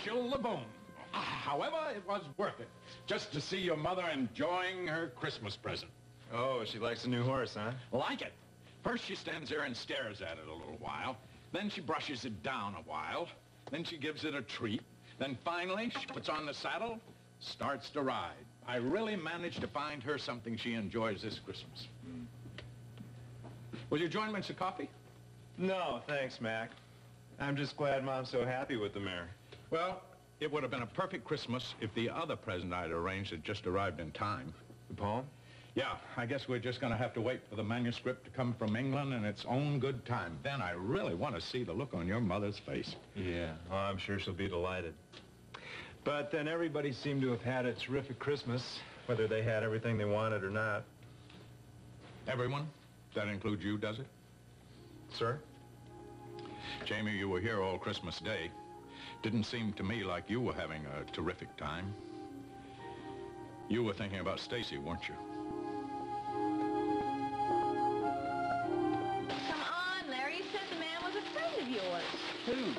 Rachel Laboon. However, it was worth it, just to see your mother enjoying her Christmas present. Oh, she likes the new horse, huh? Like it. First she stands there and stares at it a little while. Then she brushes it down a while. Then she gives it a treat. Then finally, she puts on the saddle, starts to ride. I really managed to find her something she enjoys this Christmas. Will you join me in some coffee? No, thanks, Mac. I'm just glad Mom's so happy with the mare. Well, it would have been a perfect Christmas if the other present I'd arranged had just arrived in time. The poem? Yeah, I guess we're just going to have to wait for the manuscript to come from England in its own good time. Then I really want to see the look on your mother's face. Yeah, oh, I'm sure she'll be delighted. But then everybody seemed to have had a terrific Christmas, whether they had everything they wanted or not. Everyone? That includes you, does it? Sir? Jamie, you were here all Christmas Day. Didn't seem to me like you were having a terrific time. You were thinking about Stacy, weren't you? Come on, Larry. You said the man was a friend of yours. Who?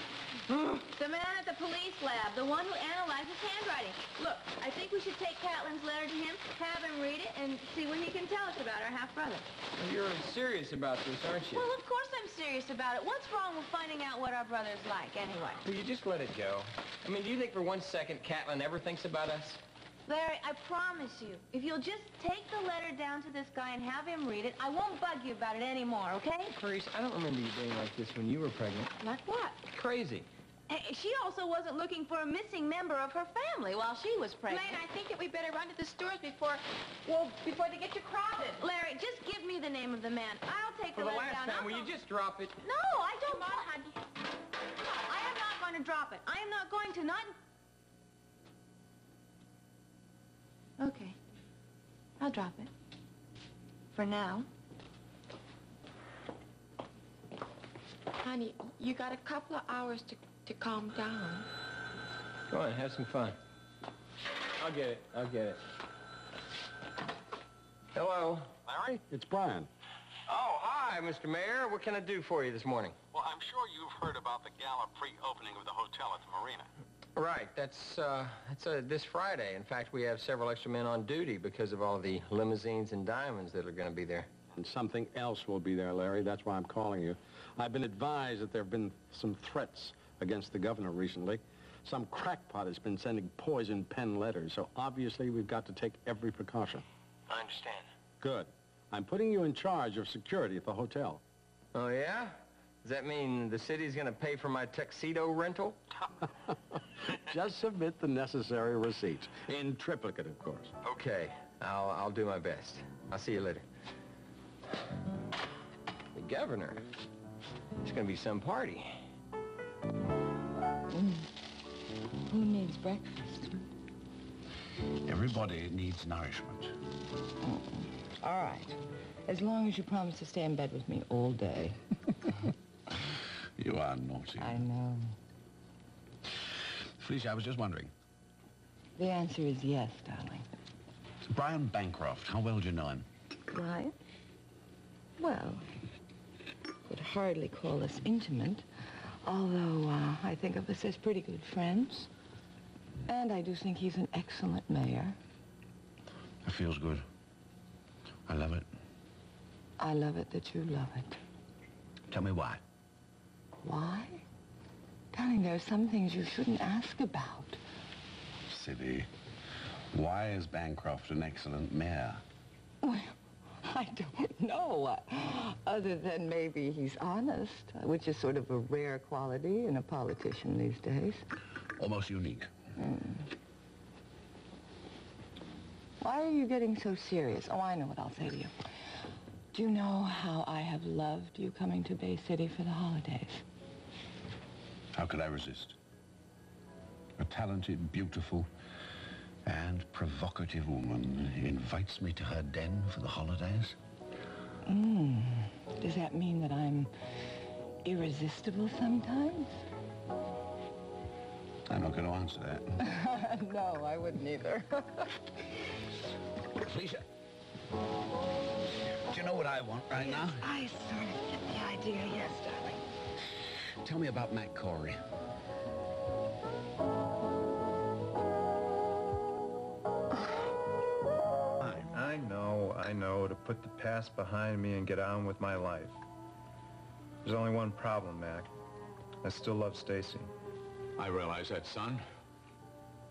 The man at the police lab, the one who analyzes handwriting. Look, I think we should take Catlin's letter to him, have him read it, and see what he can tell us about our half-brother. Well, you're serious about this, aren't you? Well, of course I'm serious about it. What's wrong with finding out what our brother's like, anyway? Will you just let it go? I mean, do you think for 1 second Catlin ever thinks about us? Larry, I promise you, if you'll just take the letter down to this guy and have him read it, I won't bug you about it anymore, okay? Clarice, I don't remember you being like this when you were pregnant. Like what? Crazy. Hey, she also wasn't looking for a missing member of her family while she was pregnant. Lane, I think that we better run to the stores before they get too crowded. Larry, just give me the name of the man. I'll take For the the letter last down. time, will you just drop it? No, I don't. Come on, honey. I am not going to drop it. I am not going to. Not. Okay. I'll drop it. For now. Honey, you got a couple of hours to calm down. Go on, have some fun. I'll get it. I'll get it. Hello. Larry, it's Brian. Oh, hi, Mr. Mayor. What can I do for you this morning? Well, I'm sure you've heard about the gala pre-opening of the hotel at the marina. Right, that's this Friday. In fact, we have several extra men on duty because of all the limousines and diamonds that are going to be there. And something else will be there, Larry. That's why I'm calling you. I've been advised that there have been some threats against the governor recently. Some crackpot has been sending poison pen letters, so obviously we've got to take every precaution. I understand. Good. I'm putting you in charge of security at the hotel. Oh, yeah? Does that mean the city's going to pay for my tuxedo rental? Just submit the necessary receipts. In triplicate, of course. Okay. I'll do my best. I'll see you later. The governor. It's going to be some party. Who needs breakfast? Everybody needs nourishment. All right. As long as you promise to stay in bed with me all day. You are naughty. I know. Felicia, I was just wondering. The answer is yes, darling. Brian Bancroft, how well do you know him? Right? Well, would hardly call us intimate, although I think of us as pretty good friends. And I do think he's an excellent mayor. It feels good. I love it. I love it that you love it. Tell me why. Why? Darling, there are some things you shouldn't ask about. Silly. Why is Bancroft an excellent mayor? Well, I don't know. Other than maybe he's honest, which is sort of a rare quality in a politician these days. Almost unique. Why are you getting so serious? Oh, I know what I'll say to you. Do you know how I have loved you coming to Bay City for the holidays? How could I resist? A talented, beautiful, and provocative woman invites me to her den for the holidays. Does that mean that I'm irresistible sometimes? I'm not going to answer that. No, I wouldn't either. Felicia, do you know what I want right now? I sort of get the idea, yes, darling. Tell me about Mac Corey. know to put the past behind me and get on with my life. There's only one problem, Mac. I still love Stacy. I realize that, son.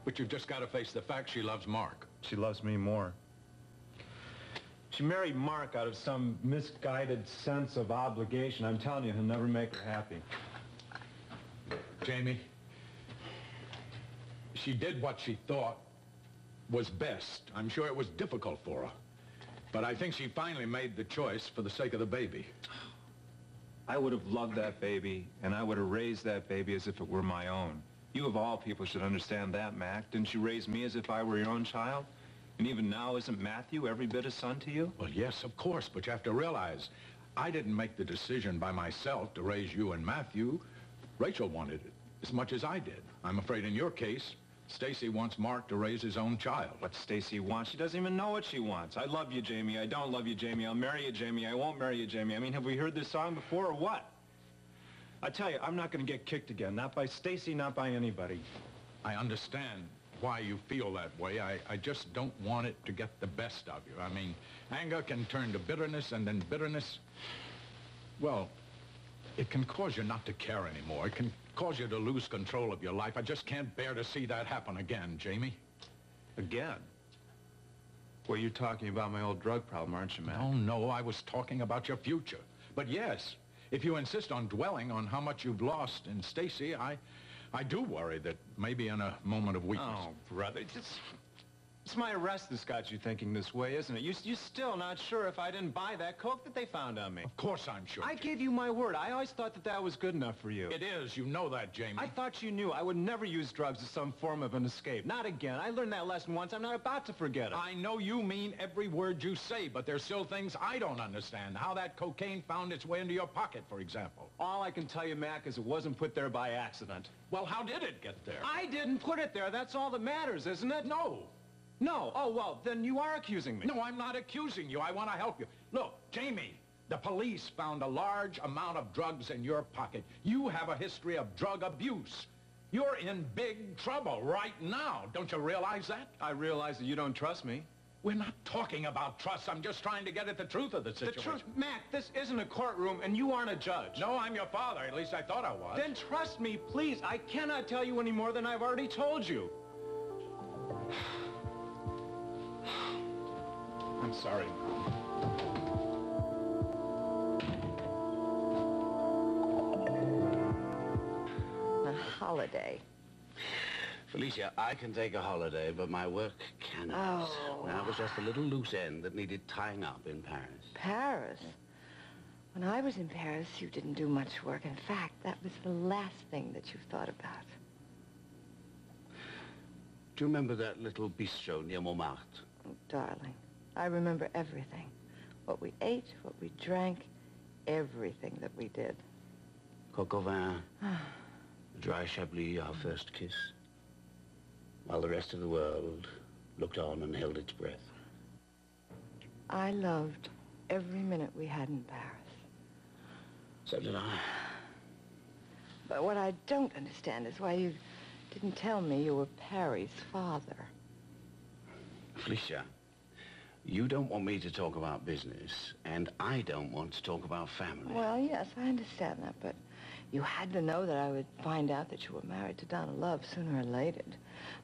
But you've just got to face the fact she loves Mark. She loves me more. She married Mark out of some misguided sense of obligation. I'm telling you, he'll never make her happy. Jamie, she did what she thought was best. I'm sure it was difficult for her. But I think she finally made the choice for the sake of the baby. I would have loved that baby, and I would have raised that baby as if it were my own. You of all people should understand that, Mac. Didn't you raise me as if I were your own child? And even now, isn't Matthew every bit a son to you? Well, yes, of course, but you have to realize, I didn't make the decision by myself to raise you and Matthew. Rachel wanted it as much as I did. I'm afraid in your case, Stacy wants Mark to raise his own child. What Stacy wants? She doesn't even know what she wants. I love you, Jamie. I don't love you, Jamie. I'll marry you, Jamie. I won't marry you, Jamie. I mean, have we heard this song before or what? I tell you, I'm not going to get kicked again. Not by Stacy, not by anybody. I understand why you feel that way. I just don't want it to get the best of you. I mean, anger can turn to bitterness, and then bitterness, well, it can cause you not to care anymore. It can cause you to lose control of your life. I just can't bear to see that happen again, Jamie. Again? Well, you're talking about my old drug problem, aren't you, Matt? Oh, no, I was talking about your future. But yes, if you insist on dwelling on how much you've lost in Stacy, I do worry that maybe in a moment of weakness. Oh, brother, it's my arrest that's got you thinking this way, isn't it? You're still not sure if I didn't buy that coke that they found on me. Of course I'm sure. I gave you my word. I always thought that that was good enough for you. It is. You know that, Jamie. I thought you knew I would never use drugs as some form of an escape. Not again. I learned that lesson once. I'm not about to forget it. I know you mean every word you say, but there's still things I don't understand. How that cocaine found its way into your pocket, for example. All I can tell you, Mac, is it wasn't put there by accident. Well, how did it get there? I didn't put it there. That's all that matters, isn't it? No. No? Oh, well, then you are accusing me. No, I'm not accusing you. I want to help you. Look, Jamie, the police found a large amount of drugs in your pocket. You have a history of drug abuse. You're in big trouble right now. Don't you realize that? I realize that you don't trust me. We're not talking about trust. I'm just trying to get at the truth of the situation. The truth? Mac, this isn't a courtroom, and you aren't a judge. No, I'm your father. At least I thought I was. Then trust me, please. I cannot tell you any more than I've already told you. I'm sorry. A holiday. Felicia, I can take a holiday, but my work cannot. Oh. That was just a little loose end that needed tying up in Paris. Paris? When I was in Paris, you didn't do much work. In fact, that was the last thing that you thought about. Do you remember that little bistro near Montmartre? Oh, darling, I remember everything. What we ate, what we drank, everything that we did. Coq au vin, dry Chablis, our first kiss. While the rest of the world looked on and held its breath. I loved every minute we had in Paris. So did I. But what I don't understand is why you didn't tell me you were Perry's father. Felicia, you don't want me to talk about business, and I don't want to talk about family. Well, yes, I understand that, but you had to know that I would find out that you were married to Donna Love sooner or later.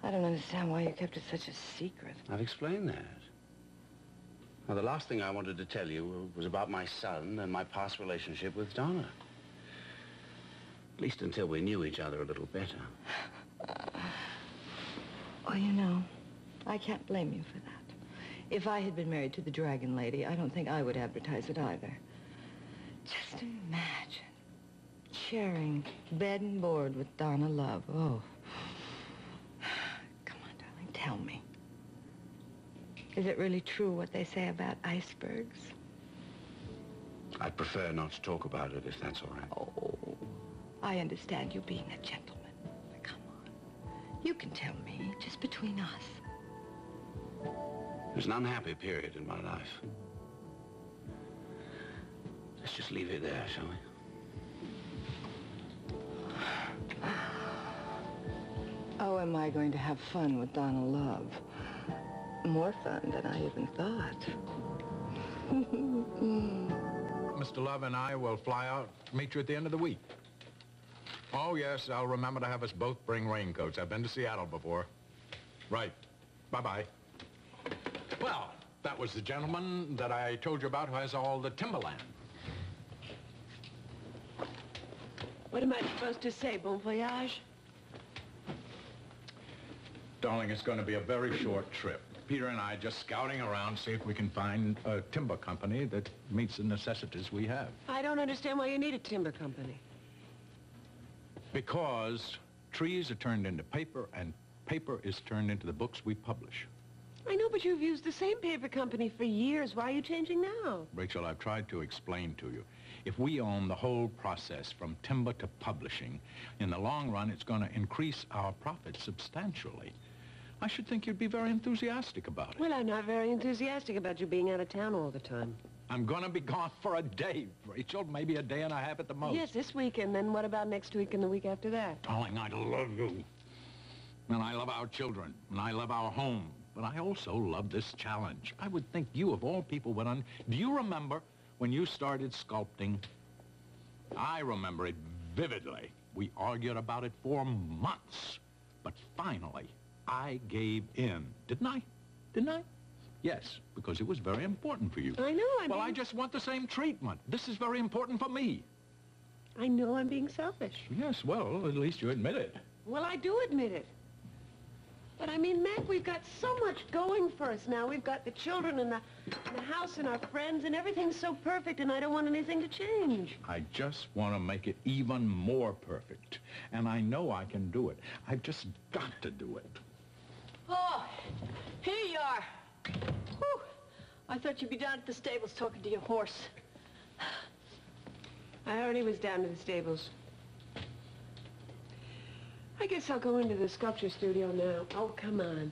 I don't understand why you kept it such a secret. I've explained that. Now, the last thing I wanted to tell you was about my son and my past relationship with Donna. At least until we knew each other a little better. Well, you know, I can't blame you for that. If I had been married to the Dragon Lady, I don't think I would advertise it either. Just imagine sharing bed and board with Donna Love. Oh. Come on, darling, tell me. Is it really true what they say about icebergs? I'd prefer not to talk about it, if that's all right. Oh, I understand you being a gentleman. Come on. You can tell me, just between us. There's an unhappy period in my life. Let's just leave it there, shall we? Oh, am I going to have fun with Donna Love? More fun than I even thought. Mr. Love and I will fly out to meet you at the end of the week. Oh, yes, I'll remember to have us both bring raincoats. I've been to Seattle before. Right. Bye-bye. Well, that was the gentleman that I told you about who has all the timberland. What am I supposed to say? Bon voyage? Darling, it's going to be a very short trip. Peter and I just scouting around, see if we can find a timber company that meets the necessities we have. I don't understand why you need a timber company. Because trees are turned into paper, and paper is turned into the books we publish. I know, but you've used the same paper company for years. Why are you changing now? Rachel, I've tried to explain to you. If we own the whole process from timber to publishing, in the long run, it's going to increase our profits substantially. I should think you'd be very enthusiastic about it. Well, I'm not very enthusiastic about you being out of town all the time. I'm going to be gone for a day, Rachel. Maybe a day and a half at the most. Yes, this week, and then what about next week and the week after that? Darling, I love you. And I love our children. And I love our home. But I also love this challenge. I would think you, of all people, would Do you remember when you started sculpting? I remember it vividly. We argued about it for months. But finally, I gave in. Didn't I? Didn't I? Yes, because it was very important for you. I know, Well, I just want the same treatment. This is very important for me. I know I'm being selfish. Yes, well, at least you admit it. Well, I do admit it. But I mean, Mac, we've got so much going for us now. We've got the children and the house and our friends, and everything's so perfect, and I don't want anything to change. I just want to make it even more perfect. And I know I can do it. I've just got to do it. Oh, here you are. Whew. I thought you'd be down at the stables talking to your horse. I already was down to the stables. I guess I'll go into the sculpture studio now. Oh, come on.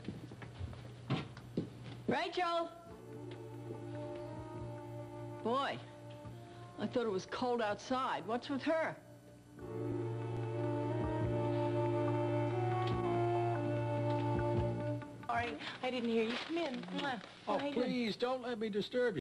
Rachel! Boy, I thought it was cold outside. What's with her? Sorry, I didn't hear you. Come in. Oh, please, don't let me disturb you.